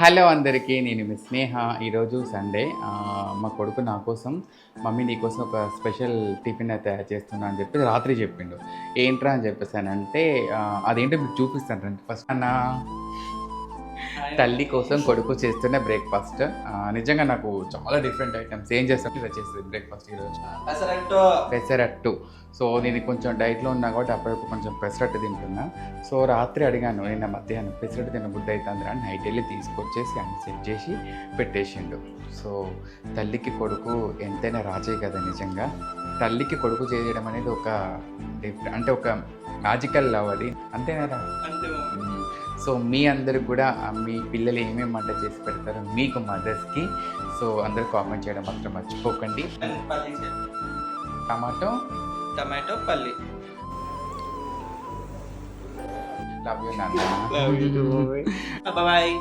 Hello అందరికీ, నేను మీ స్నేహ. ఈరోజు సండే. మా కొడుకు నా కోసం, మమ్మీ నీకోసం ఒక స్పెషల్ టిఫిన్ అయితే తయారు చేస్తున్నా అని చెప్పి రాత్రి చెప్పిండు. ఏంట్రా అని చెప్పేసానంటే అదేంటో మీకు చూపిస్తాను రండి. ఫస్ట్ అన్న తల్లి కోసం కొడుకు చేస్తున్న బ్రేక్ఫాస్ట్. నిజంగా నాకు చాలా డిఫరెంట్ ఐటమ్స్ ఏం చేస్తాను ఇలా చేస్తుంది బ్రేక్ఫాస్ట్ ఈరోజు. పెసరట్టు. సో నేను కొంచెం డైట్లో ఉన్నా కాబట్టి అప్పుడప్పుడు కొంచెం పెసరట్టు తింటున్నా. సో రాత్రి అడిగాను, నిన్న మధ్యాహ్నం పెసరట్టు తిన్న బుద్ధి అవుతుంది అని నైట్ వెళ్ళి తీసుకొచ్చేసి అన్ని సెట్ చేసి పెట్టేసిండు. సో తల్లికి కొడుకు ఎంతైనా రాజే కదా నిజంగా. తల్లికి కొడుకు చేయడం అనేది ఒక అంటే ఒక మ్యాజికల్ లవ్ అది, అంతేనా? సో మీ అందరికి కూడా మీ పిల్లలు ఏమేమి వంట చేసి పెడతారో మీకు మదర్స్కి, సో అందరు కామెంట్ చేయడం మాత్రం మర్చిపోకండి. టమాటో పల్లి. లవ్ యూ నాన్న. బాయ్.